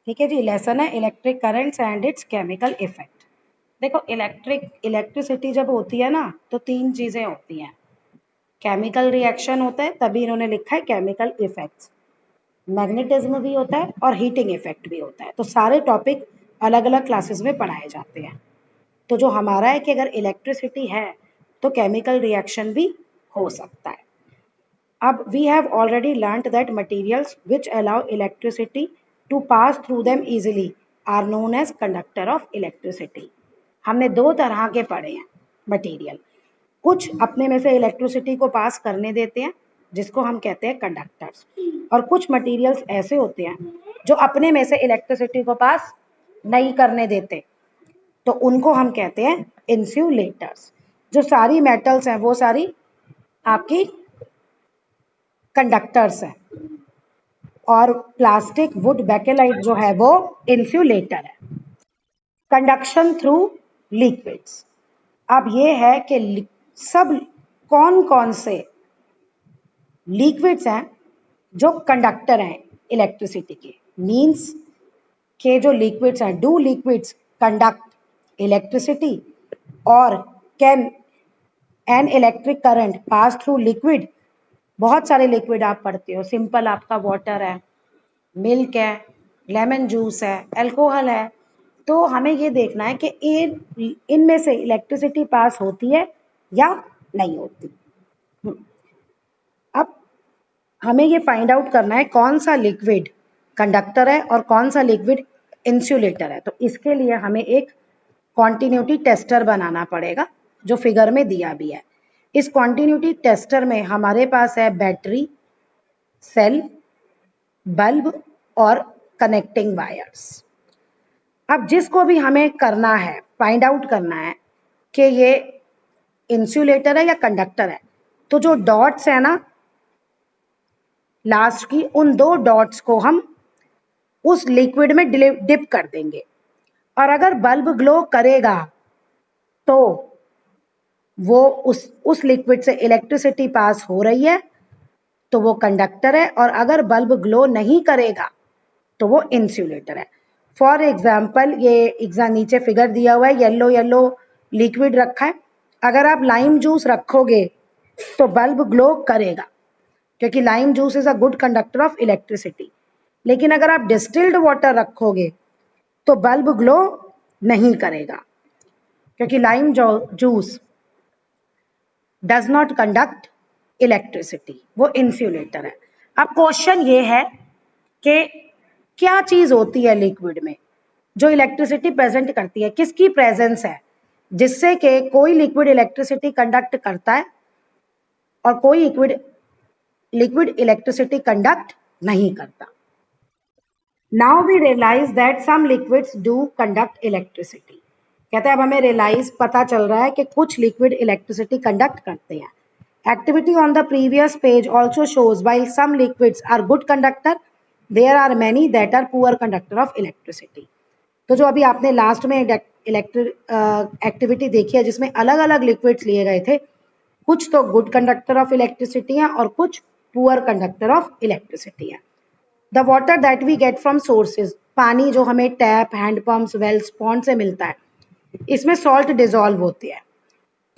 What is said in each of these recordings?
ठीक है जी, लेसन है electric currents and it's chemical effect. देखो इलेक्ट्रिसिटी जब होती है ना तो तीन चीजें होती हैं, केमिकल रिएक्शन होता है, तभी इन्होंने लिखा है केमिकल इफेक्ट्स, मैग्नेटिज्म भी होता है और हीटिंग इफेक्ट भी होता है। तो सारे टॉपिक अलग अलग क्लासेस में पढ़ाए जाते हैं। तो जो हमारा है कि अगर इलेक्ट्रिसिटी है तो केमिकल रिएक्शन भी हो सकता है। अब we have already learned that materials which allow electricity to pass through them easily are known as conductor of electricity. हमने दो तरह के पढ़े हैं मटेरियल, कुछ अपने में से इलेक्ट्रिसिटी को पास करने देते हैं जिसको हम कहते हैं कंडक्टर्स, और कुछ मटेरियल्स ऐसे होते हैं जो अपने में से इलेक्ट्रिसिटी को पास नहीं करने देते, तो उनको हम कहते हैं इंसुलेटर्स। जो सारी मेटल्स हैं वो सारी आपकी कंडक्टर्स हैं, और प्लास्टिक वुड बेकेलाइट जो है वो इंसुलेटर है। कंडक्शन थ्रू लिक्विड्स, अब ये है कि सब कौन कौन से लिक्विड्स हैं जो कंडक्टर हैं इलेक्ट्रिसिटी के, मींस के जो लिक्विड्स हैं, डू लिक्विड्स कंडक्ट इलेक्ट्रिसिटी और can an electric current pass through liquid. बहुत सारे लिक्विड आप पढ़ते हो, सिंपल आपका वाटर है, मिल्क है, लेमन जूस है, अल्कोहल है। तो हमें ये देखना है कि इनमें से इलेक्ट्रिसिटी पास होती है या नहीं होती। अब हमें ये फाइंड आउट करना है कौन सा लिक्विड कंडक्टर है और कौन सा लिक्विड इंसुलेटर है। तो इसके लिए हमें एक कॉन्टिन्यूटी टेस्टर बनाना पड़ेगा जो फिगर में दिया भी है। इस कॉन्टिन्यूटी टेस्टर में हमारे पास है बैटरी, सेल, बल्ब और कनेक्टिंग वायर्स। अब जिसको भी हमें करना है, फाइंड आउट करना है कि ये इंसुलेटर है या कंडक्टर है, तो जो डॉट्स है ना लास्ट की, उन दो डॉट्स को हम उस लिक्विड में डिप कर देंगे, और अगर बल्ब ग्लो करेगा तो वो उस लिक्विड से इलेक्ट्रिसिटी पास हो रही है तो वो कंडक्टर है, और अगर बल्ब ग्लो नहीं करेगा तो वो इंसुलेटर है। फॉर एग्जाम्पल ये नीचे फिगर दिया हुआ है, येलो येलो लिक्विड रखा है, अगर आप लाइम जूस रखोगे तो बल्ब ग्लो करेगा क्योंकि lime juice is a good conductor of electricity. लेकिन अगर आप डिस्टिल्ड वाटर रखोगे तो बल्ब ग्लो नहीं करेगा क्योंकि lime juice does not conduct electricity, वो इंसुलेटर है। अब क्वेश्चन ये है कि क्या चीज होती है लिक्विड में जो इलेक्ट्रिसिटी प्रेजेंट करती है, किसकी प्रेजेंस है जिससे कि कोई लिक्विड इलेक्ट्रिसिटी कंडक्ट करता है और कोई लिक्विड इलेक्ट्रिसिटी कंडक्ट नहीं करता। Now we realise that some liquids do conduct electricity. कहते हैं अब हमें रियलाइज पता चल रहा है कि कुछ लिक्विड इलेक्ट्रिसिटी कंडक्ट करते हैं। Activity on the previous page also shows while some liquids are good conductor there are many that are poor conductor of electricity. तो जो अभी आपने लास्ट में एक्टिविटी देखी है जिसमें अलग अलग लिक्विड्स लिए गए थे, कुछ तो गुड कंडक्टर ऑफ इलेक्ट्रिसिटी हैं और कुछ पुअर कंडक्टर ऑफ इलेक्ट्रिसिटी है। The water that we get from sources, पानी जो हमें टैप, हैंडपंप्स, वेल्स, पॉन्ड से मिलता है, इसमें सॉल्ट डिजॉल्व होती है।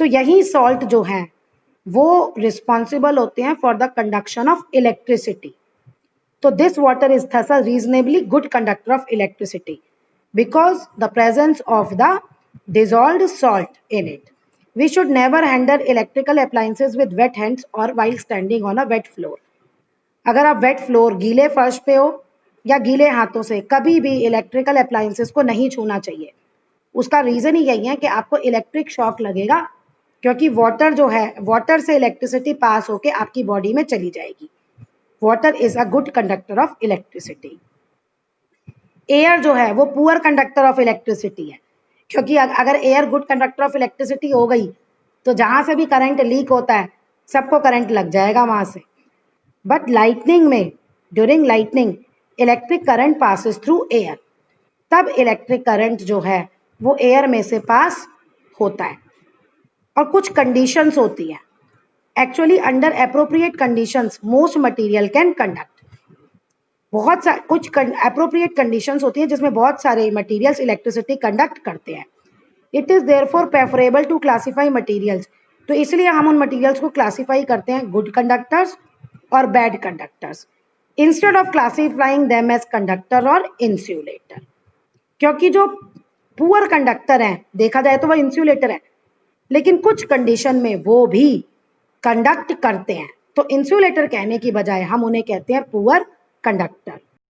तो यही सॉल्ट जो है वो रिस्पॉन्सिबल होते हैं for the conduction of electricity. तो this water is thus a reasonably good conductor of electricity because the presence of the dissolved salt in it. We should never handle electrical appliances with wet hands or while standing on a wet floor. अगर आप wait floor, गीले फर्श पे हो या गीले हाथों से कभी भी इलेक्ट्रिकल अप्लायंसेस को नहीं छूना चाहिए। उसका रीजन ही यही है कि आपको इलेक्ट्रिक शॉक लगेगा क्योंकि वाटर जो है, वाटर से इलेक्ट्रिसिटी पास होके आपकी बॉडी में चली जाएगी। Water is a good conductor of electricity. Air जो है वो पुअर कंडक्टर ऑफ इलेक्ट्रिसिटी है क्योंकि अगर air good conductor of electricity हो गई तो जहां से भी करंट लीक होता है सबको करंट लग जाएगा वहां से। बट लाइटनिंग में, during lightning electric current passes through air, तब इलेक्ट्रिक करंट जो है वो एयर में से पास होता है। और कुछ कंडीशंस होती हैं, actually under appropriate conditions most material can conduct. बहुत सारे कुछ अप्रोप्रिएट कंडीशंस होती हैं जिसमें बहुत सारे मटेरियल्स इलेक्ट्रिसिटी कंडक्ट करते हैं. It is therefore preferable to classify materials. तो इसलिए हम उन मटेरियल्स को क्लासिफाई करते हैं गुड कंडक्टर्स और bad conductors instead of classifying them as conductor और इंसुलेटर. क्योंकि जो पुअर कंडक्टर हैं देखा जाए तो वह इंसुलेटर है, लेकिन कुछ कंडीशन में वो भी कंडक्ट करते हैं. तो इंसुलेटर कहने की बजाय हम उन्हें कहते हैं पुअर कंडक्टर.